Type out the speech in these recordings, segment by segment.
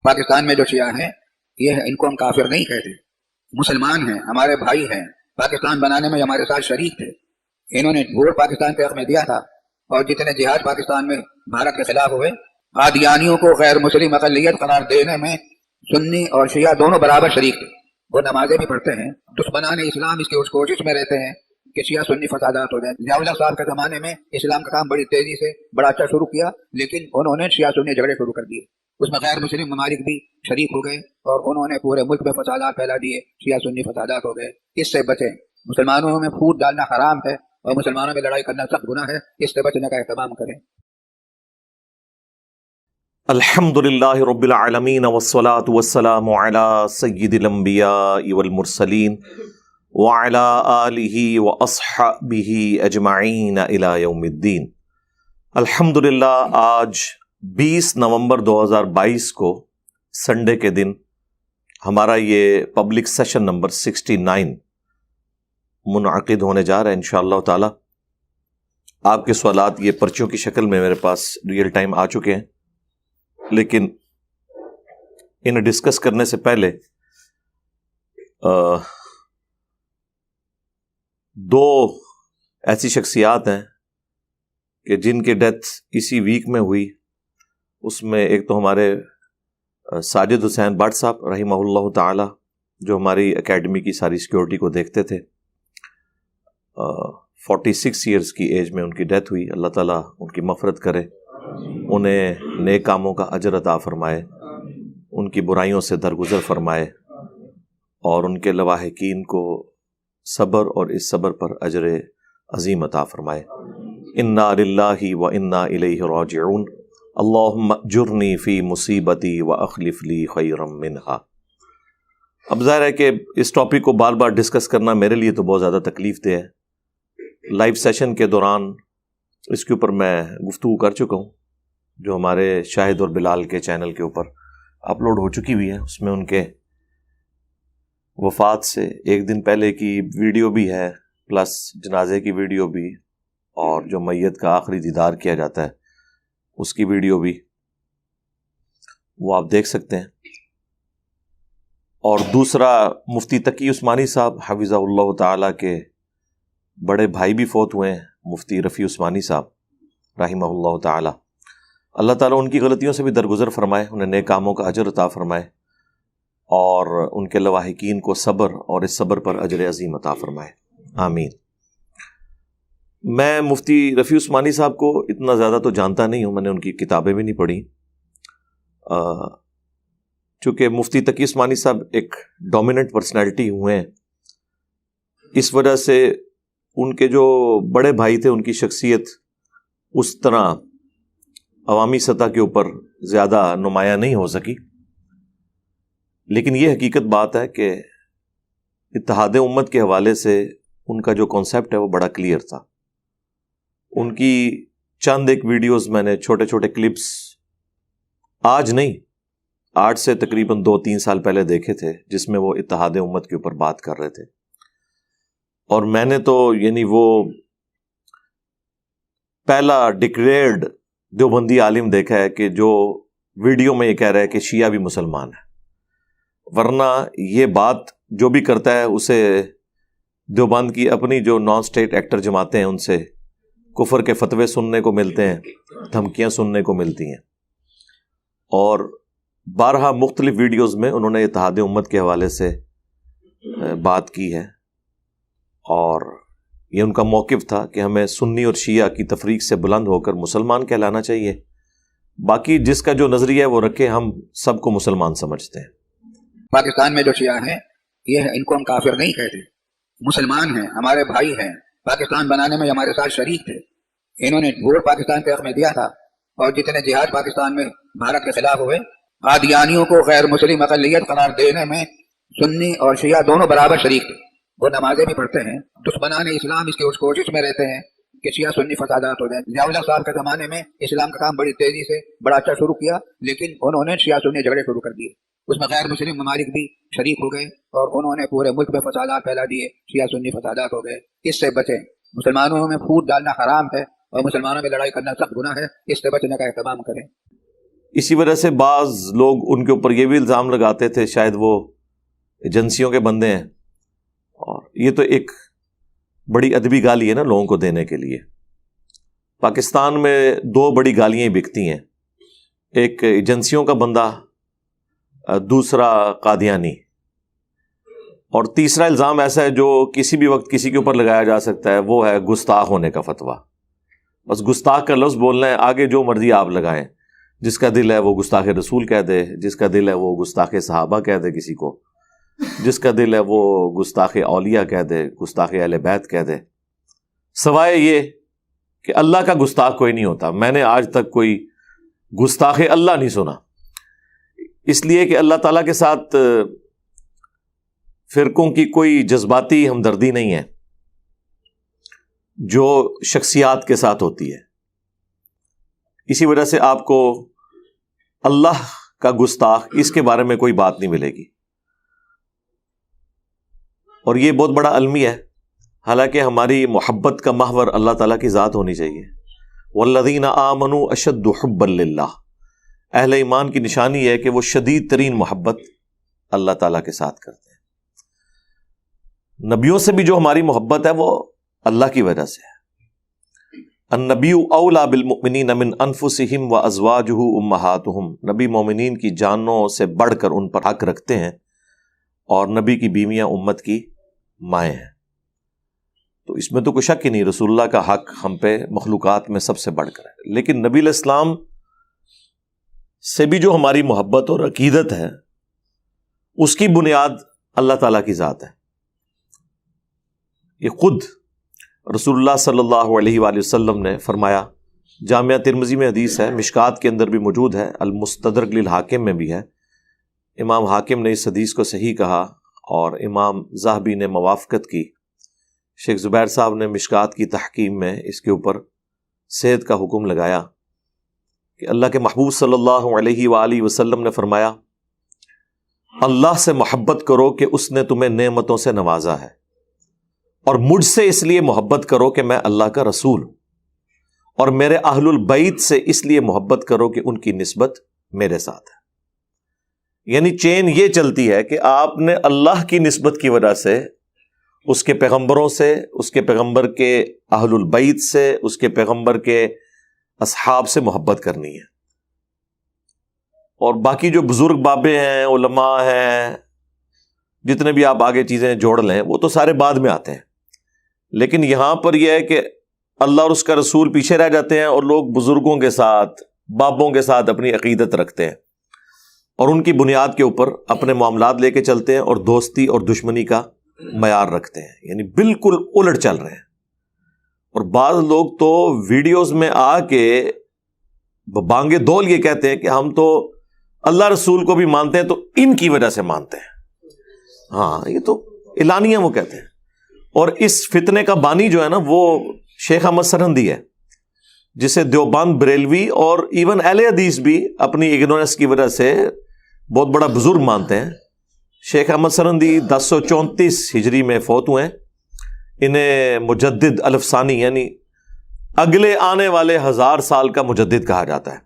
پاکستان میں جو شیعہ ہیں یہ ان کو ہم کافر نہیں کہتے، مسلمان ہیں، ہمارے بھائی ہیں، پاکستان بنانے میں ہمارے ساتھ شریک تھے۔ انہوں نے ووٹ پاکستان کے حق میں دیا تھا، اور جتنے جہاد پاکستان میں بھارت کے خلاف ہوئے، قادیانیوں کو غیر مسلم اقلیت قرار دینے میں سنی اور شیعہ دونوں برابر شریک تھے۔ وہ نمازیں بھی پڑھتے ہیں، دشمنان اسلام اس کی اس کوشش میں رہتے ہیں کہ شیعہ سنی فسادات ہو جائیں۔ ضیاء اللہ صاحب کے زمانے میں اسلام کا کام بڑی تیزی سے بڑا اچھا شروع کیا، لیکن انہوں نے شیعہ سنی جھگڑے شروع کر دیے، اس میں غیر مسلم ممالک بھی شریک ہو گئے اور انہوں نے پورے ملک میں فسادات پھیلا دیے، شیعہ سنی فسادات ہو گئے۔ اس سے بچیں، مسلمانوں میں پھوٹ ڈالنا حرام ہے اور مسلمانوں میں لڑائی کرنا سخت گناہ ہے، اس سے بچنے کا اہتمام کریں۔ الحمدللہ رب العالمین والصلاة والسلام علی سید الانبیاء والمرسلین وعلی آلہ واصحابہ اجمعین الی یوم الدین۔ الحمدللہ آج 20 نومبر 2022 کو سنڈے کے دن ہمارا یہ پبلک سیشن نمبر 69 منعقد ہونے جا رہا ہے انشاءاللہ تعالی۔ آپ کے سوالات یہ پرچوں کی شکل میں میرے پاس ریئل ٹائم آ چکے ہیں، لیکن انہیں ڈسکس کرنے سے پہلے دو ایسی شخصیات ہیں کہ جن کی ڈیتھ اسی ویک میں ہوئی۔ اس میں ایک تو ہمارے ساجد حسین بٹ صاحب رحمہ اللہ تعالی، جو ہماری اکیڈمی کی ساری سیکیورٹی کو دیکھتے تھے۔ 46 ایئرز کی ایج میں ان کی ڈیتھ ہوئی۔ اللہ تعالیٰ ان کی مغفرت کرے، انہیں نیک کاموں کا اجر عطا فرمائے، ان کی برائیوں سے درگزر فرمائے، اور ان کے لواحقین کو صبر اور اس صبر پر اجر عظیم عطا فرمائے۔ انا للہ و انا الیہ راجعون، اللہم اجرنی فی مصیبتی و اخلف لی خیرا منہا۔ اب ظاہر ہے کہ اس ٹاپک کو بار بار ڈسکس کرنا میرے لیے تو بہت زیادہ تکلیف دہ ہے۔ لائیو سیشن کے دوران اس کے اوپر میں گفتگو کر چکا ہوں، جو ہمارے شاہد اور بلال کے چینل کے اوپر اپلوڈ ہو چکی ہوئی ہے۔ اس میں ان کے وفات سے ایک دن پہلے کی ویڈیو بھی ہے، پلس جنازے کی ویڈیو بھی، اور جو میت کا آخری دیدار کیا جاتا ہے اس کی ویڈیو بھی، وہ آپ دیکھ سکتے ہیں۔ اور دوسرا، مفتی تقی عثمانی صاحب حفظہ اللہ تعالیٰ کے بڑے بھائی بھی فوت ہوئے ہیں، مفتی رفیع عثمانی صاحب رحمہ اللہ تعالیٰ۔ اللہ تعالیٰ ان کی غلطیوں سے بھی درگزر فرمائے، انہیں نیک کاموں کا اجر عطا فرمائے، اور ان کے لواحقین کو صبر اور اس صبر پر اجر عظیم عطا فرمائے، آمین۔ میں مفتی رفیع عثمانی صاحب کو اتنا زیادہ تو جانتا نہیں ہوں، میں نے ان کی کتابیں بھی نہیں پڑھی۔ چونکہ مفتی تقی عثمانی صاحب ایک ڈومیننٹ پرسنالٹی ہوئے ہیں، اس وجہ سے ان کے جو بڑے بھائی تھے ان کی شخصیت اس طرح عوامی سطح کے اوپر زیادہ نمایاں نہیں ہو سکی۔ لیکن یہ حقیقت بات ہے کہ اتحاد امت کے حوالے سے ان کا جو کانسیپٹ ہے وہ بڑا کلیئر تھا۔ ان کی چند ایک ویڈیوز میں نے چھوٹے چھوٹے کلپس آج نہیں، آج سے تقریباً 2-3 سال پہلے دیکھے تھے، جس میں وہ اتحاد امت کے اوپر بات کر رہے تھے، اور میں نے تو یعنی وہ پہلا ڈکلیئرڈ دیوبندی عالم دیکھا ہے کہ جو ویڈیو میں یہ کہہ رہا ہے کہ شیعہ بھی مسلمان ہے، ورنہ یہ بات جو بھی کرتا ہے اسے دیوبند کی اپنی جو نان اسٹیٹ ایکٹر جماعتیں ہیں ان سے کفر کے فتوے سننے کو ملتے ہیں، دھمکیاں سننے کو ملتی ہیں، اور بارہا مختلف ویڈیوز میں انہوں نے اتحاد امت کے حوالے سے بات کی ہے، اور یہ ان کا موقف تھا کہ ہمیں سنی اور شیعہ کی تفریق سے بلند ہو کر مسلمان کہلانا چاہیے، باقی جس کا جو نظریہ ہے وہ رکھے، ہم سب کو مسلمان سمجھتے ہیں۔ پاکستان میں جو شیعہ ہیں یہ ان کو ہم کافر نہیں کہتے، مسلمان ہیں، ہمارے بھائی ہیں، پاکستان بنانے میں ہمارے ساتھ شریک تھے۔ انہوں نے ووٹ پاکستان کے حق میں دیا تھا، اور جتنے جہاد پاکستان میں بھارت کے خلاف ہوئے، قادیانیوں کو غیر مسلم اقلیت قرار دینے میں سنی اور شیعہ دونوں برابر شریک تھے۔ وہ نمازیں بھی پڑھتے ہیں، دشمنان اسلام اس کی اس کوشش میں رہتے ہیں کہ شیعہ سنی فسادات ہو جائیں۔ ضیاء اللہ صاحب کے زمانے میں اسلام کا کام بڑی تیزی سے بڑا اچھا شروع کیا، لیکن انہوں نے شیعہ سنی جھگڑے شروع کر دیے، اس میں غیر مسلم ممالک بھی شریک ہو گئے اور انہوں نے پورے ملک میں فسادات پھیلا دیے، شیعہ سنی فسادات ہو گئے۔ اس سے بچیں، مسلمانوں میں پھوٹ ڈالنا حرام ہے اور مسلمانوں میں لڑائی کرنا سخت گناہ ہے، اس سے بچنے کا اہتمام کریں۔ اسی وجہ سے بعض لوگ ان کے اوپر یہ بھی الزام لگاتے تھے شاید وہ ایجنسیوں کے بندے ہیں، اور یہ تو ایک بڑی ادبی گالی ہے نا لوگوں کو دینے کے لیے۔ پاکستان میں دو بڑی گالیاں بکتی ہیں، ایک ایجنسیوں کا بندہ، دوسرا قادیانی، اور تیسرا الزام ایسا ہے جو کسی بھی وقت کسی کے اوپر لگایا جا سکتا ہے، وہ ہے گستاخ ہونے کا فتویٰ۔ بس گستاخ کا لفظ بولنا ہے، آگے جو مرضی آپ لگائیں، جس کا دل ہے وہ گستاخ رسول کہہ دے، جس کا دل ہے وہ گستاخ صحابہ کہہ دے، کسی کو جس کا دل ہے وہ گستاخ اولیاء کہہ دے، گستاخ اہل بیت کہہ دے، سوائے یہ کہ اللہ کا گستاخ کوئی نہیں ہوتا۔ میں نے آج تک کوئی گستاخ اللہ نہیں سنا، اس لیے کہ اللہ تعالیٰ کے ساتھ فرقوں کی کوئی جذباتی ہمدردی نہیں ہے جو شخصیات کے ساتھ ہوتی ہے۔ اسی وجہ سے آپ کو اللہ کا گستاخ اس کے بارے میں کوئی بات نہیں ملے گی، اور یہ بہت بڑا المیہ ہے۔ حالانکہ ہماری محبت کا محور اللہ تعالیٰ کی ذات ہونی چاہیے۔ والذین آمنوا اشد حبا للہ، اہل ایمان کی نشانی ہے کہ وہ شدید ترین محبت اللہ تعالیٰ کے ساتھ کرتے ہیں۔ نبیوں سے بھی جو ہماری محبت ہے وہ اللہ کی وجہ سے ہے۔ النبی اولی بالمؤمنین من انفسہم وازواجہ امہاتہم، نبی مومنین کی جانوں سے بڑھ کر ان پر حق رکھتے ہیں، اور نبی کی بیویاں امت کی مائیں ہیں۔ تو اس میں تو کوئی شک ہی نہیں، رسول اللہ کا حق ہم پہ مخلوقات میں سب سے بڑھ کر ہے۔ لیکن نبی علیہ السلام سے بھی جو ہماری محبت اور عقیدت ہے، اس کی بنیاد اللہ تعالیٰ کی ذات ہے۔ یہ خود رسول اللہ صلی اللہ علیہ وآلہ وسلم نے فرمایا، جامعہ ترمذی میں حدیث ہے، مشکات کے اندر بھی موجود ہے، المستدرک للحاکم میں بھی ہے، امام حاکم نے اس حدیث کو صحیح کہا اور امام ذہبی نے موافقت کی۔ شیخ زبیر صاحب نے مشکات کی تحکیم میں اس کے اوپر صحت کا حکم لگایا کہ اللہ کے محبوب صلی اللہ علیہ وآلہ وسلم نے فرمایا، اللہ سے محبت کرو کہ اس نے تمہیں نعمتوں سے نوازا ہے، اور مجھ سے اس لیے محبت کرو کہ میں اللہ کا رسول ہوں، اور میرے اہل البیت سے اس لیے محبت کرو کہ ان کی نسبت میرے ساتھ ہے۔ یعنی چین یہ چلتی ہے کہ آپ نے اللہ کی نسبت کی وجہ سے اس کے پیغمبروں سے، اس کے پیغمبر کے اہل البیت سے، اس کے پیغمبر کے اصحاب سے محبت کرنی ہے، اور باقی جو بزرگ بابے ہیں، علماء ہیں، جتنے بھی آپ آگے چیزیں جوڑ لیں وہ تو سارے بعد میں آتے ہیں۔ لیکن یہاں پر یہ ہے کہ اللہ اور اس کا رسول پیچھے رہ جاتے ہیں، اور لوگ بزرگوں کے ساتھ، بابوں کے ساتھ اپنی عقیدت رکھتے ہیں، اور ان کی بنیاد کے اوپر اپنے معاملات لے کے چلتے ہیں، اور دوستی اور دشمنی کا معیار رکھتے ہیں، یعنی بالکل الٹ چل رہے ہیں۔ اور بعض لوگ تو ویڈیوز میں آ کے بانگے دول یہ کہتے ہیں کہ ہم تو اللہ رسول کو بھی مانتے ہیں تو ان کی وجہ سے مانتے ہیں۔ ہاں، یہ تو اعلانیہ وہ کہتے ہیں۔ اور اس فتنے کا بانی جو ہے نا وہ شیخ احمد سرہندی ہے، جسے دیوبند، بریلوی اور ایون اہل حدیث بھی اپنی اگنورنس کی وجہ سے بہت بڑا بزرگ مانتے ہیں۔ شیخ احمد سرہندی 1034 ہجری میں فوت ہوئے ہیں۔ انہیں مجدد الف ثانی یعنی اگلے آنے والے 1000 سال کا مجدد کہا جاتا ہے۔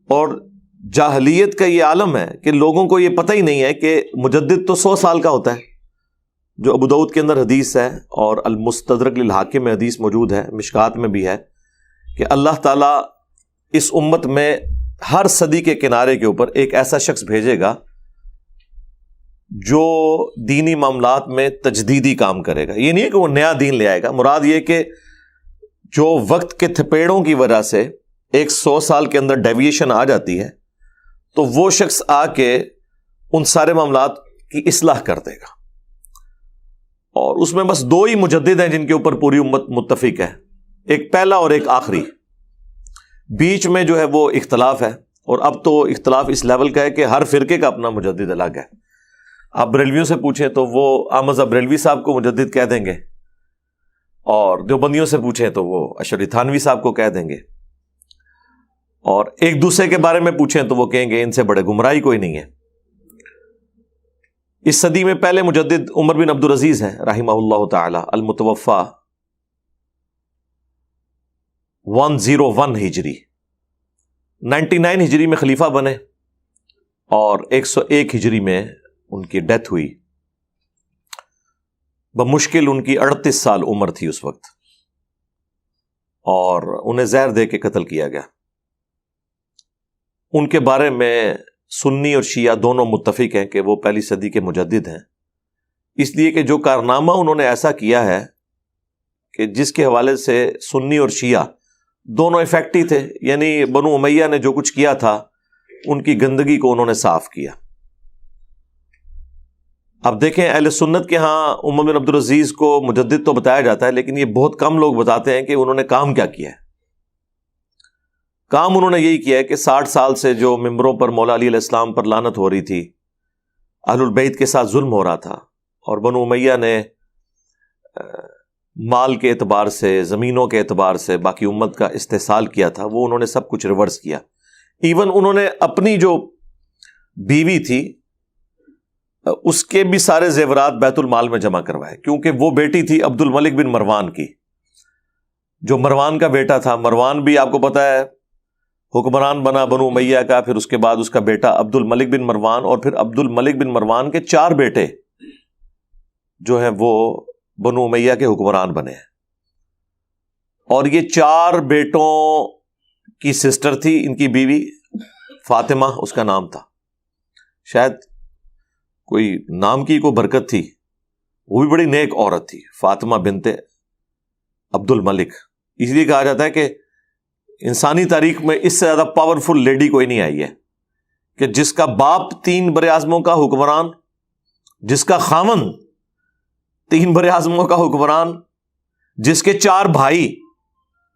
اور جاہلیت کا یہ عالم ہے کہ لوگوں کو یہ پتہ ہی نہیں ہے کہ مجدد تو 100 سال کا ہوتا ہے، جو ابو داؤد کے اندر حدیث ہے، اور المستدرک للحاکم میں حدیث موجود ہے، مشکات میں بھی ہے، کہ اللہ تعالیٰ اس امت میں ہر صدی کے کنارے کے اوپر ایک ایسا شخص بھیجے گا جو دینی معاملات میں تجدیدی کام کرے گا۔ یہ نہیں ہے کہ وہ نیا دین لے آئے گا، مراد یہ کہ جو وقت کے تھپیڑوں کی وجہ سے ایک 100 سال کے اندر ڈیویشن آ جاتی ہے، تو وہ شخص آ کے ان سارے معاملات کی اصلاح کر دے گا۔ اور اس میں بس 2 ہی مجدد ہیں جن کے اوپر پوری امت متفق ہے، ایک پہلا اور ایک آخری۔ بیچ میں جو ہے وہ اختلاف ہے، اور اب تو اختلاف اس لیول کا ہے کہ ہر فرقے کا اپنا مجدد الگ ہے۔ آپ بریلویوں سے پوچھیں تو وہ احمد بریلوی صاحب کو مجدد کہہ دیں گے، اور دیوبندیوں سے پوچھیں تو وہ اشعری تھانوی صاحب کو کہہ دیں گے، اور ایک دوسرے کے بارے میں پوچھیں تو وہ کہیں گے ان سے بڑے گمراہی کوئی نہیں ہے۔ اس صدی میں پہلے مجدد عمر بن عبدالعزیز ہیں رحمہ اللہ تعالی، المتوفا 101 ہجری، 99 ہجری میں خلیفہ بنے اور 101 ہجری میں ان کی ڈیتھ ہوئی. بمشکل ان کی 38 سال عمر تھی اس وقت، اور انہیں زہر دے کے قتل کیا گیا. ان کے بارے میں سنی اور شیعہ دونوں متفق ہیں کہ وہ پہلی صدی کے مجدد ہیں، اس لیے کہ جو کارنامہ انہوں نے ایسا کیا ہے کہ جس کے حوالے سے سنی اور شیعہ دونوں افیکٹی تھے. یعنی بنو امیہ نے جو کچھ کیا تھا ان کی گندگی کو انہوں نے صاف کیا. اب دیکھیں اہل سنت کے ہاں عمر بن عبدالعزیز کو مجدد تو بتایا جاتا ہے، لیکن یہ بہت کم لوگ بتاتے ہیں کہ انہوں نے کام کیا کیا ہے. کام انہوں نے یہی کیا ہے کہ 60 سال سے جو ممبروں پر مولا علی علیہ السلام پر لعنت ہو رہی تھی، اہل البیت کے ساتھ ظلم ہو رہا تھا، اور بنو امیہ نے مال کے اعتبار سے، زمینوں کے اعتبار سے باقی امت کا استحصال کیا تھا، وہ انہوں نے سب کچھ ریورس کیا. ایون انہوں نے اپنی جو بیوی تھی اس کے بھی سارے زیورات بیت المال میں جمع کروائے، کیونکہ وہ بیٹی تھی عبد الملک بن مروان کی، جو مروان کا بیٹا تھا. مروان بھی آپ کو پتا ہے حکمران بنا بنو امیہ کا، پھر اس کے بعد اس کا بیٹا عبد الملک بن مروان، اور پھر عبد الملک بن مروان کے 4 بیٹے جو ہیں وہ بنو امیہ کے حکمران بنے ہیں. اور یہ 4 بیٹوں کی سسٹر تھی ان کی بیوی فاطمہ اس کا نام تھا، شاید کوئی نام کی کوئی برکت تھی، وہ بھی بڑی نیک عورت تھی، فاطمہ بنت عبد الملک. اس لیے کہا جاتا ہے کہ انسانی تاریخ میں اس سے زیادہ پاورفل لیڈی کوئی نہیں آئی ہے کہ جس کا باپ 3 براعظموں کا حکمران، جس کا خاوند 3 براعظموں کا حکمران، جس کے 4 بھائی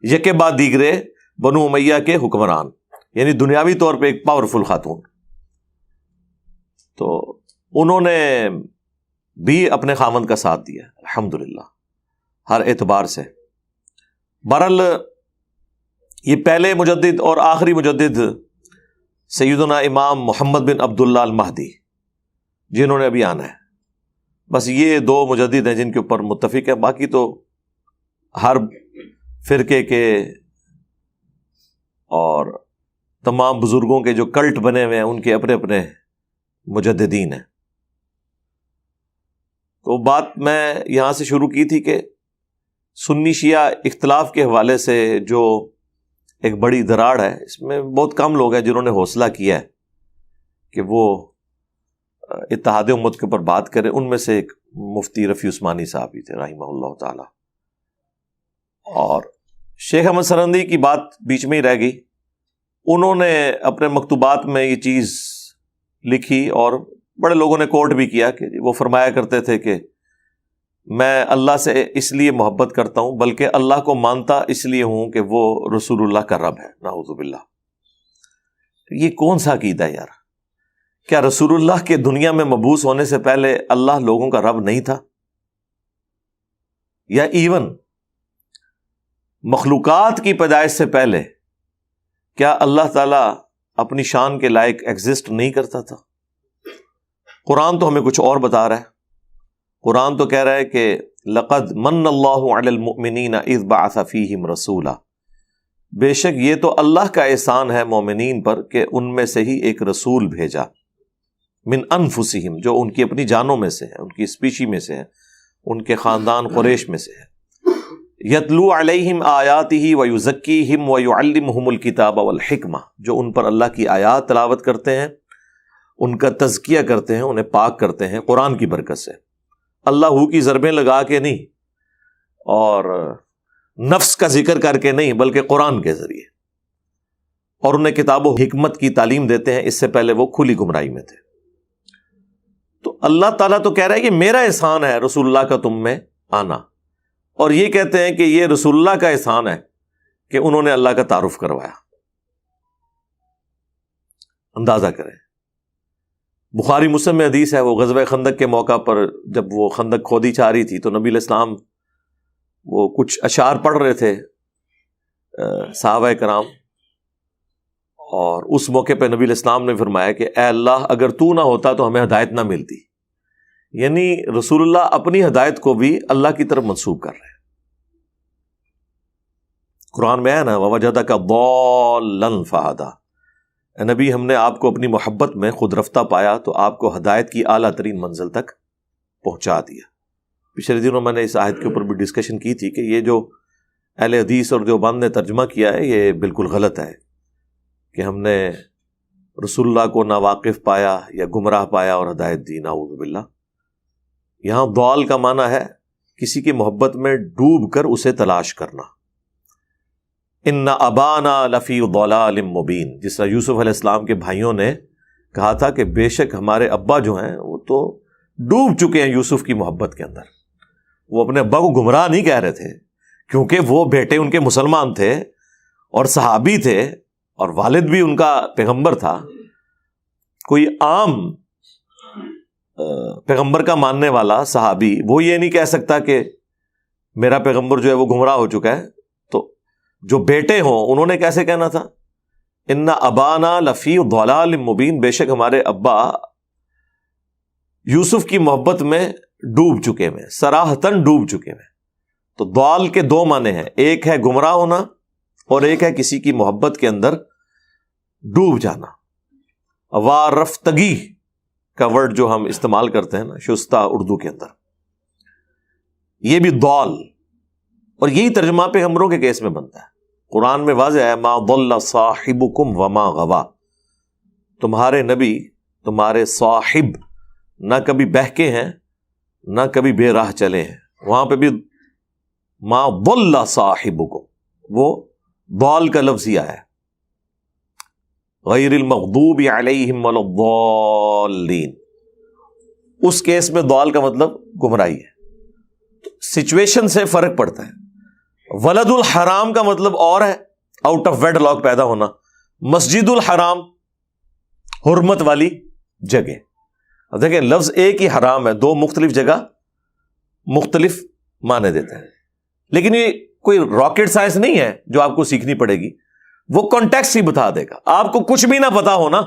یکے بعد دیگرے بنو امیہ کے حکمران، یعنی دنیاوی طور پہ ایک پاورفل خاتون. تو انہوں نے بھی اپنے خاوند کا ساتھ دیا الحمدللہ ہر اعتبار سے. بہرحال یہ پہلے مجدد اور آخری مجدد سیدنا امام محمد بن عبداللہ المہدی جنہوں نے ابھی آنا ہے، بس یہ 2 مجدد ہیں جن کے اوپر متفق ہے. باقی تو ہر فرقے کے اور تمام بزرگوں کے جو کلٹ بنے ہوئے ہیں ان کے اپنے اپنے مجددین ہیں. تو بات میں یہاں سے شروع کی تھی کہ سنی شیعہ اختلاف کے حوالے سے جو ایک بڑی دراڑ ہے، اس میں بہت کم لوگ ہیں جنہوں نے حوصلہ کیا ہے کہ وہ اتحاد امت کے اوپر بات کریں. ان میں سے ایک مفتی رفیع عثمانی صاحب بھی تھے رحمہ اللہ تعالی، اور شیخ احمد سرندی کی بات بیچ میں ہی رہ گئی. انہوں نے اپنے مکتوبات میں یہ چیز لکھی اور بڑے لوگوں نے کوٹ بھی کیا کہ وہ فرمایا کرتے تھے کہ میں اللہ سے اس لیے محبت کرتا ہوں بلکہ اللہ کو مانتا اس لیے ہوں کہ وہ رسول اللہ کا رب ہے. نعوذ باللہ. یہ کون سا عقیدہ ہے یار؟ کیا رسول اللہ کے دنیا میں مبعوث ہونے سے پہلے اللہ لوگوں کا رب نہیں تھا؟ یا ایون مخلوقات کی پیدائش سے پہلے کیا اللہ تعالیٰ اپنی شان کے لائق ایگزسٹ نہیں کرتا تھا؟ قرآن تو ہمیں کچھ اور بتا رہا ہے. قرآن تو کہہ رہا ہے کہ لقد من اللہ علی المؤمنین اذ بعث فیہم رسولا، بے شک یہ تو اللہ کا احسان ہے مومنین پر کہ ان میں سے ہی ایک رسول بھیجا، من انفسہم، جو ان کی اپنی جانوں میں سے ہے، ان کی اسپیشی میں سے ہے، ان کے خاندان قریش میں سے ہے. یتلو علیہم آیاتہ ویزکیہم ویعلمہم الکتاب والحکمہ، جو ان پر اللہ کی آیات تلاوت کرتے ہیں، ان کا تزکیہ کرتے ہیں، انہیں پاک کرتے ہیں قرآن کی برکت سے. اللہ کی ضربیں لگا کے نہیں اور نفس کا ذکر کر کے نہیں، بلکہ قرآن کے ذریعے، اور انہیں کتاب و حکمت کی تعلیم دیتے ہیں. اس سے پہلے وہ کھلی گمراہی میں تھے. تو اللہ تعالیٰ تو کہہ رہا ہے کہ میرا احسان ہے رسول اللہ کا تم میں آنا، اور یہ کہتے ہیں کہ یہ رسول اللہ کا احسان ہے کہ انہوں نے اللہ کا تعارف کروایا. اندازہ کریں. بخاری مسلم میں حدیث ہے، وہ غزوہ خندق کے موقع پر جب وہ خندق کھودی چاہ رہی تھی تو نبی علیہ السلام وہ کچھ اشعار پڑھ رہے تھے صحابہ کرام، اور اس موقع پہ نبی علیہ السلام نے فرمایا کہ اے اللہ اگر تو نہ ہوتا تو ہمیں ہدایت نہ ملتی. یعنی رسول اللہ اپنی ہدایت کو بھی اللہ کی طرف منسوب کر رہے ہیں. قرآن میں ہے نا وَوَجَدَكَ ضَالًّا فَهَدَىٰ، اے نبی ہم نے آپ کو اپنی محبت میں خود رفتہ پایا تو آپ کو ہدایت کی اعلیٰ ترین منزل تک پہنچا دیا۔ پچھلے دنوں میں نے اس آیت کے اوپر بھی ڈسکشن کی تھی کہ یہ جو اہل حدیث اور دیوبند نے ترجمہ کیا ہے یہ بالکل غلط ہے کہ ہم نے رسول اللہ کو ناواقف پایا یا گمراہ پایا اور ہدایت دی، نعوذ باللہ۔ یہاں ضال کا معنی ہے کسی کی محبت میں ڈوب کر اسے تلاش کرنا۔ ان ابانا لفی ضلال مبین، جس طرح یوسف علیہ السلام کے بھائیوں نے کہا تھا کہ بے شک ہمارے ابا جو ہیں وہ تو ڈوب چکے ہیں یوسف کی محبت کے اندر۔ وہ اپنے ابا کو گمراہ نہیں کہہ رہے تھے کیونکہ وہ بیٹے ان کے مسلمان تھے اور صحابی تھے اور والد بھی ان کا پیغمبر تھا۔ کوئی عام پیغمبر کا ماننے والا صحابی وہ یہ نہیں کہہ سکتا کہ میرا پیغمبر جو ہے وہ گمراہ ہو چکا ہے۔ تو جو بیٹے ہوں انہوں نے کیسے کہنا تھا؟ ان ابانا لفی ضلال مبین، بے شک ہمارے ابا یوسف کی محبت میں ڈوب چکے ہیں، صراحتاً ڈوب چکے ہیں۔ تو ضال کے دو معنی ہیں، ایک ہے گمراہ ہونا اور ایک ہے کسی کی محبت کے اندر ڈوب جانا۔ وارفتگی کا ورڈ جو ہم استعمال کرتے ہیں نا شستہ اردو کے اندر، یہ بھی ضال، اور یہی ترجمہ پیغمبروں کے کیس میں بنتا ہے۔ قرآن میں واضح ہے ما ضل صاحبکم وما غوا، تمہارے نبی تمہارے صاحب نہ کبھی بہکے ہیں نہ کبھی بے راہ چلے ہیں۔ وہاں پہ بھی ما ضل صاحبکم، وہ ضال کا لفظ ہی آیا ہے، غیر المغضوب علیہم ولا الضالین، اس کیس میں ضال کا مطلب گمراہی ہے۔ سچویشن سے فرق پڑتا ہے۔ ولد الحرام کا مطلب اور ہے، آؤٹ آف ویڈ لاک پیدا ہونا۔ مسجد الحرام حرمت والی جگہ۔ اب دیکھیں لفظ ایک ہی حرام ہے، دو مختلف جگہ مختلف معنی دیتے ہیں، لیکن یہ کوئی راکٹ سائنس نہیں ہے جو آپ کو سیکھنی پڑے گی، وہ کانٹیکسٹ ہی بتا دے گا۔ آپ کو کچھ بھی نہ پتا ہونا،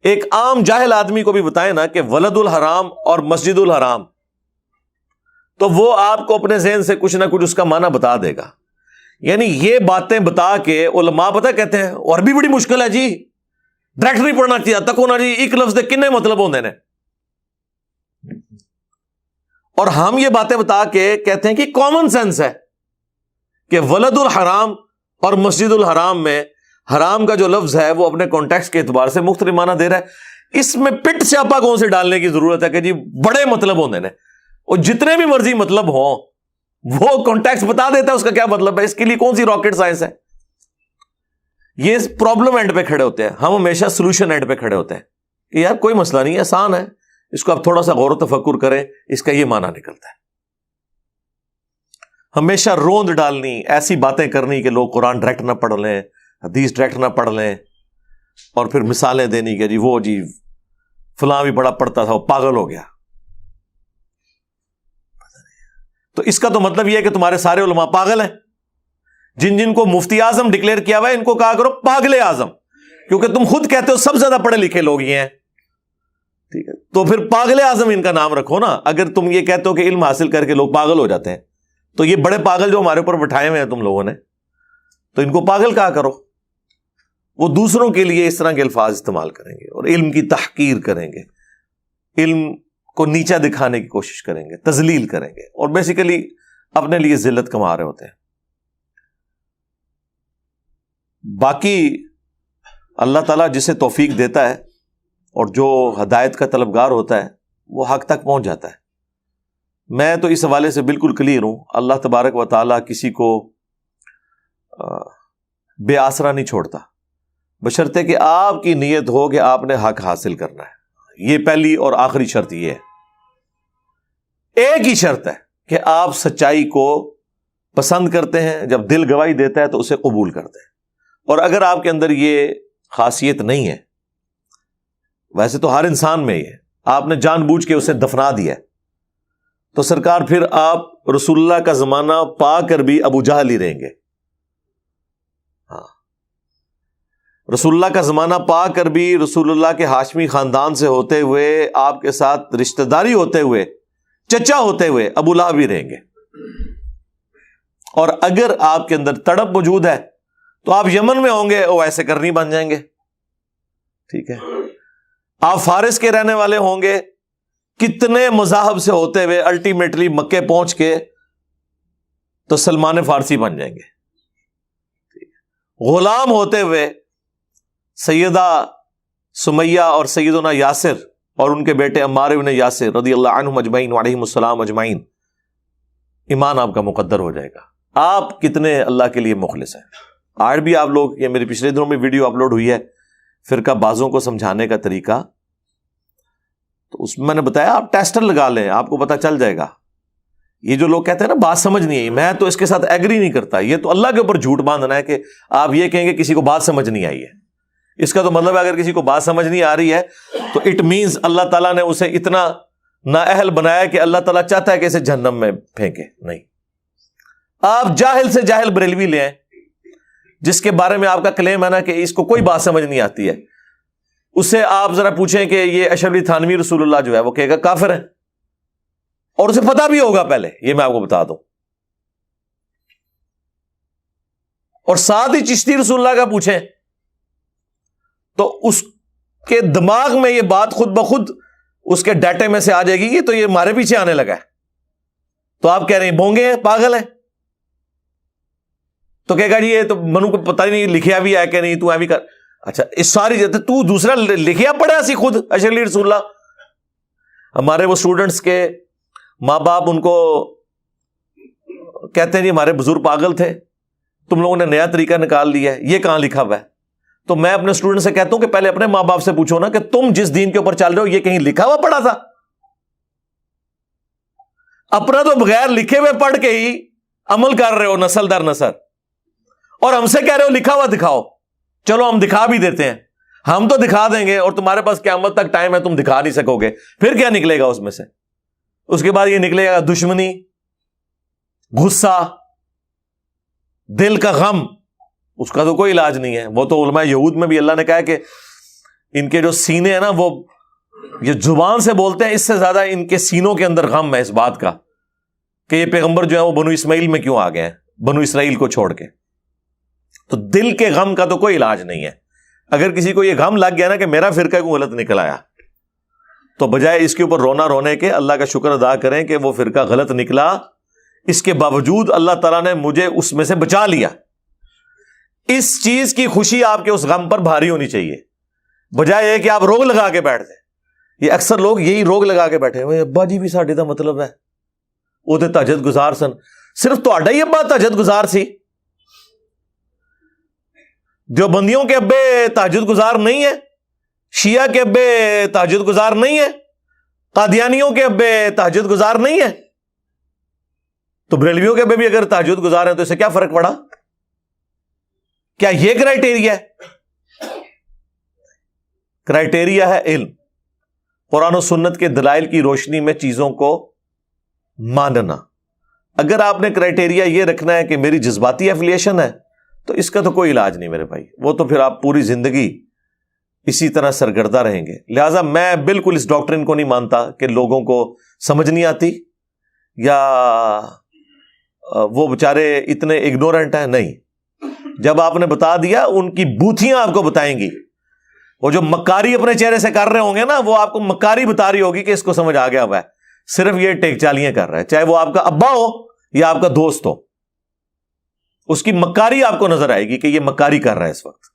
ایک عام جاہل آدمی کو بھی بتائیں نا کہ ولد الحرام اور مسجد الحرام، تو وہ آپ کو اپنے ذہن سے کچھ نہ کچھ اس کا معنی بتا دے گا۔ یعنی یہ باتیں بتا کے علماء پتہ کہتے ہیں اور بھی بڑی مشکل ہے جی، ڈائریکٹ نہیں پڑھنا چاہیے تک ہونا جی، ایک لفظ دے کنے مطلب ہوندے نے، اور ہم یہ باتیں بتا کے کہتے ہیں کہ کامن سینس ہے کہ ولد الحرام اور مسجد الحرام میں حرام کا جو لفظ ہے وہ اپنے کانٹیکسٹ کے اعتبار سے مختلف معنی دے رہا ہے۔ اس میں پٹ سیاپا کون سے ڈالنے کی ضرورت ہے کہ جی بڑے مطلب ہوندے نے، اور جتنے بھی مرضی مطلب ہوں وہ کانٹیکسٹ بتا دیتا ہے اس کا کیا مطلب ہے، اس کے لیے کون سی راکٹ سائنس ہے۔ یہ پرابلم اینڈ پہ کھڑے ہوتے ہیں، ہم ہمیشہ سولوشن اینڈ پہ کھڑے ہوتے ہیں کہ یار کوئی مسئلہ نہیں، آسان ہے، اس کو آپ تھوڑا سا غور و تفکر کریں، اس کا یہ معنی نکلتا ہے۔ ہمیشہ روند ڈالنی، ایسی باتیں کرنی کہ لوگ قرآن ڈائریکٹ نہ پڑھ لیں، حدیث ڈائریکٹ نہ پڑھ لیں، اور پھر مثالیں دینی کہ جی وہ جی فلاں بھی بڑا پڑھتا تھا وہ پاگل ہو گیا۔ تو اس کا تو مطلب یہ ہے کہ تمہارے سارے علماء پاگل ہیں۔ جن جن کو مفتی اعظم ڈکلیئر کیا ہوا ہے ان کو کہا کرو پاگل اعظم، کیونکہ تم خود کہتے ہو سب سے زیادہ پڑھے لکھے لوگ یہ ہیں، ٹھیک ہے، تو پھر پاگل اعظم ان کا نام رکھو نا۔ اگر تم یہ کہتے ہو کہ علم حاصل کر کے لوگ پاگل ہو جاتے ہیں، تو یہ بڑے پاگل جو ہمارے اوپر بٹھائے ہوئے ہیں تم لوگوں نے، تو ان کو پاگل کہا کرو۔ وہ دوسروں کے لیے اس طرح کے الفاظ استعمال کریں گے اور علم کی تحقیر کریں گے، علم کو نیچا دکھانے کی کوشش کریں گے، تذلیل کریں گے، اور بیسیکلی اپنے لیے ذلت کما رہے ہوتے ہیں۔ باقی اللہ تعالیٰ جسے توفیق دیتا ہے اور جو ہدایت کا طلبگار ہوتا ہے وہ حق تک پہنچ جاتا ہے۔ میں تو اس حوالے سے بالکل کلیئر ہوں، اللہ تبارک و تعالیٰ کسی کو بے آسرا نہیں چھوڑتا، بشرطے کہ آپ کی نیت ہو کہ آپ نے حق حاصل کرنا ہے۔ یہ پہلی اور آخری شرط یہ ہے، ایک ہی شرط ہے کہ آپ سچائی کو پسند کرتے ہیں، جب دل گواہی دیتا ہے تو اسے قبول کرتے ہیں۔ اور اگر آپ کے اندر یہ خاصیت نہیں ہے، ویسے تو ہر انسان میں یہ ہے، آپ نے جان بوجھ کے اسے دفنا دیا ہے، تو سرکار پھر آپ رسول اللہ کا زمانہ پا کر بھی ابو جہل ہی رہیں گے۔ ہاں، رسول اللہ کا زمانہ پا کر بھی رسول اللہ کے ہاشمی خاندان سے ہوتے ہوئے، آپ کے ساتھ رشتہ داری ہوتے ہوئے، چچا ہوتے ہوئے ابو لہب بھی رہیں گے۔ اور اگر آپ کے اندر تڑپ موجود ہے تو آپ یمن میں ہوں گے وہ ایسے کرنی بن جائیں گے، ٹھیک ہے. آپ فارس کے رہنے والے ہوں گے, کتنے مذاہب سے ہوتے ہوئے الٹیمیٹلی مکے پہنچ کے تو سلمان فارسی بن جائیں گے. غلام ہوتے ہوئے سیدہ سمیہ اور سیدنا یاسر اور ان کے بیٹے عمار بن یاسر رضی اللہ عنہم اجمعین وعلیہم السلام اجمعین, ایمان آپ کا مقدر ہو جائے گا. آپ کتنے اللہ کے لیے مخلص ہیں. آج بھی آپ لوگ, یہ میرے پچھلے دنوں میں ویڈیو اپلوڈ ہوئی ہے فرقہ بازوں کو سمجھانے کا طریقہ, تو اس میں میں نے بتایا آپ ٹیسٹر لگا لیں, آپ کو پتہ چل جائے گا. یہ جو لوگ کہتے ہیں نا بات سمجھ نہیں آئی, میں تو اس کے ساتھ ایگری نہیں کرتا. یہ تو اللہ کے اوپر جھوٹ باندھنا ہے کہ آپ یہ کہیں گے کسی کو بات سمجھ نہیں آئی ہے. اس کا تو مطلب ہے اگر کسی کو بات سمجھ نہیں آ رہی ہے تو اٹ مینز اللہ تعالیٰ نے اسے اتنا نااہل بنایا کہ اللہ تعالیٰ چاہتا ہے کہ اسے جہنم میں پھینکے. نہیں, آپ جاہل سے جاہل بریلوی لے آئیں جس کے بارے میں آپ کا کلیم ہے نا کہ اس کو کوئی بات سمجھ نہیں آتی ہے, اس سے آپ ذرا پوچھیں کہ یہ اشرف علی تھانوی رسول اللہ جو ہے وہ کہے گا کافر ہے, اور اسے پتا بھی ہوگا پہلے, یہ میں آپ کو بتا دوں. اور ساتھ ہی چشتی رسول اللہ کا پوچھیں تو اس کے دماغ میں یہ بات خود بخود اس کے ڈیٹے میں سے آ جائے گی کہ تو یہ ہمارے پیچھے آنے لگا ہے. تو آپ کہہ رہے ہیں بونگے ہیں, پاگل ہے, تو کہے گا جی یہ تو منو کو پتہ ہی نہیں لکھیا بھی ہے کہ نہیں, تو ایوی کر. اچھا اس ساری تو دوسرا لکھیا پڑھا سی خود اشرف علی رسول اللہ. ہمارے وہ اسٹوڈنٹس کے ماں باپ ان کو کہتے ہیں جی ہمارے بزرگ پاگل تھے, تم لوگوں نے نیا طریقہ نکال لیا ہے, یہ کہاں لکھا ہوا ہے؟ تو میں اپنے اسٹوڈنٹ سے کہتا ہوں کہ پہلے اپنے ماں باپ سے پوچھو نا کہ تم جس دین کے اوپر چل رہے ہو یہ کہیں لکھا ہوا پڑھا تھا؟ اپنا تو بغیر لکھے ہوئے پڑھ کے ہی عمل کر رہے ہو نسل در نسل, اور ہم سے کہہ رہے ہو لکھا ہوا دکھاؤ. چلو ہم دکھا بھی دیتے ہیں, ہم تو دکھا دیں گے, اور تمہارے پاس قیامت تک ٹائم ہے, تم دکھا نہیں سکو گے. پھر کیا نکلے گا اس میں سے؟ اس کے بعد یہ نکلے گا دشمنی, غصہ, دل کا غم. اس کا تو کوئی علاج نہیں ہے. وہ تو علماء یہود میں بھی اللہ نے کہا کہ ان کے جو سینے ہیں نا وہ یہ زبان سے بولتے ہیں, اس سے زیادہ ان کے سینوں کے اندر غم ہے اس بات کا کہ یہ پیغمبر جو ہے وہ بنو اسماعیل میں کیوں آ گئے ہیں, بنو اسرائیل کو چھوڑ کے. تو دل کے غم کا تو کوئی علاج نہیں ہے. اگر کسی کو یہ غم لگ گیا نا کہ میرا فرقہ کو غلط نکل آیا, تو بجائے اس کے اوپر رونا رونے کے اللہ کا شکر ادا کریں کہ وہ فرقہ غلط نکلا, اس کے باوجود اللہ تعالیٰ نے مجھے اس میں سے بچا لیا. اس چیز کی خوشی آپ کے اس غم پر بھاری ہونی چاہیے, بجائے یہ کہ آپ روگ لگا کے بیٹھ جائیں. یہ اکثر لوگ یہی روگ لگا کے بیٹھے ہوئے, ابا جی بھی ساڈے دا مطلب ہے وہ تے تہجد گزار سن. صرف تہاڈا ہی ابا تہجد گزار سی؟ دیوبندیوں کے ابے تہجد گزار نہیں ہے, شیعہ کے ابے تہجد گزار نہیں ہے, قادیانیوں کے ابے تہجد گزار نہیں ہے, تو بریلویوں کے ابے بھی اگر تہجد گزار ہیں تو اس سے کیا فرق پڑا؟ کیا یہ کرائٹیریا ہے؟ کرائٹیریا ہے علم, قرآن و سنت کے دلائل کی روشنی میں چیزوں کو ماننا. اگر آپ نے کرائٹیریا یہ رکھنا ہے کہ میری جذباتی ایفیلیشن ہے تو اس کا تو کوئی علاج نہیں میرے بھائی. وہ تو پھر آپ پوری زندگی اسی طرح سرگردہ رہیں گے. لہٰذا میں بالکل اس ڈاکٹرن کو نہیں مانتا کہ لوگوں کو سمجھ نہیں آتی یا وہ بےچارے اتنے اگنورنٹ ہیں. نہیں, جب آپ نے بتا دیا ان کی بوتھیاں آپ کو بتائیں گی. وہ جو مکاری اپنے چہرے سے کر رہے ہوں گے نا, وہ آپ کو مکاری بتا رہی ہوگی کہ اس کو سمجھ آ گیا ہوا ہے, صرف یہ ٹیک چالیاں کر رہا ہے, چاہے وہ آپ کا ابا ہو یا آپ کا دوست ہو. اس کی مکاری آپ کو نظر آئے گی کہ یہ مکاری کر رہا ہے اس وقت,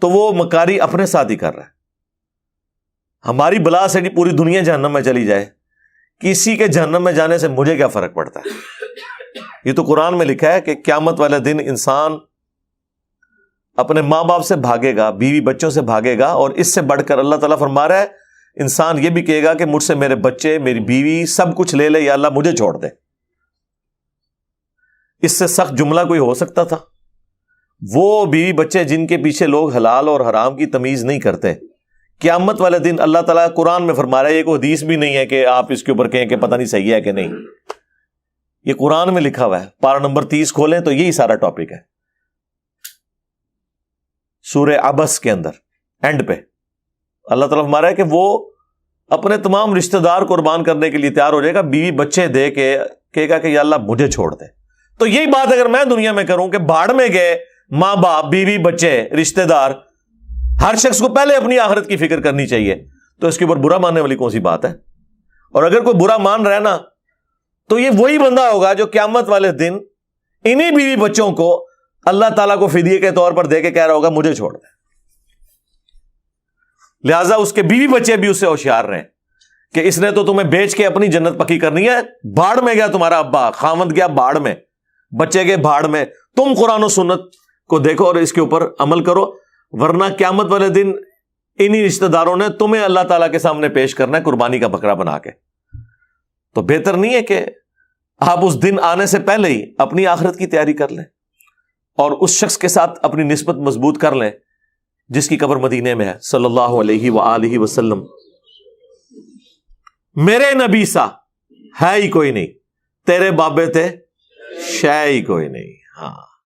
تو وہ مکاری اپنے ساتھ ہی کر رہا ہے. ہماری بلا سے پوری دنیا جہنم میں چلی جائے, کسی کے جہنم میں جانے سے مجھے کیا فرق پڑتا ہے؟ یہ تو قرآن میں لکھا ہے کہ قیامت والے دن انسان اپنے ماں باپ سے بھاگے گا, بیوی بچوں سے بھاگے گا, اور اس سے بڑھ کر اللہ تعالیٰ فرما رہا ہے انسان یہ بھی کہے گا کہ مجھ سے میرے بچے, میری بیوی سب کچھ لے لے, یا اللہ مجھے چھوڑ دے. اس سے سخت جملہ کوئی ہو سکتا تھا؟ وہ بیوی بچے جن کے پیچھے لوگ حلال اور حرام کی تمیز نہیں کرتے, قیامت والے دن اللہ تعالیٰ قرآن میں فرما رہا ہے, یہ کوئی حدیث بھی نہیں ہے کہ آپ اس کے اوپر کہیں کہ پتہ نہیں صحیح ہے کہ نہیں, یہ قرآن میں لکھا ہوا ہے. پارہ نمبر 30 کھولیں تو یہی سارا ٹاپک ہے. سورہ عبس کے اندر اینڈ پہ اللہ تعالیٰ فرما رہا ہے کہ وہ اپنے تمام رشتہ دار قربان کرنے کے لیے تیار ہو جائے گا, بیوی بچے دے کے کہے گا کہ یا اللہ مجھے چھوڑ دے. تو یہی بات اگر میں دنیا میں کروں کہ بھاڑ میں گئے ماں باپ, بیوی بچے, رشتہ دار, ہر شخص کو پہلے اپنی آخرت کی فکر کرنی چاہیے. تو اس کے اوپر برا ماننے والی کون سی بات ہے؟ اور اگر کوئی برا مان رہا ہے نا تو یہ وہی بندہ ہوگا جو قیامت والے دن انہی بیوی بچوں کو اللہ تعالیٰ کو فدیے کے طور پر دے کے کہہ رہا ہوگا مجھے چھوڑ دے. لہٰذا اس کے بیوی بچے بھی اس سے ہوشیار رہیں کہ اس نے تو تمہیں بیچ کے اپنی جنت پکی کرنی ہے. بھاڑ میں گیا تمہارا ابا، خاوند گیا بھاڑ میں، بچے گئے بھاڑ میں. تم قرآن و سنت کو دیکھو اور اس کے اوپر عمل کرو، ورنہ قیامت والے دن انہی رشتہ داروں نے تمہیں اللہ تعالیٰ کے سامنے پیش کرنا ہے قربانی کا بکرا بنا کے. تو بہتر نہیں ہے کہ آپ اس دن آنے سے پہلے ہی اپنی آخرت کی تیاری کر لیں اور اس شخص کے ساتھ اپنی نسبت مضبوط کر لیں جس کی قبر مدینے میں ہے صلی اللہ علیہ وآلہ وسلم. میرے نبی سا ہے ہی کوئی نہیں، تیرے بابے تھے شے ہی کوئی نہیں. ہاں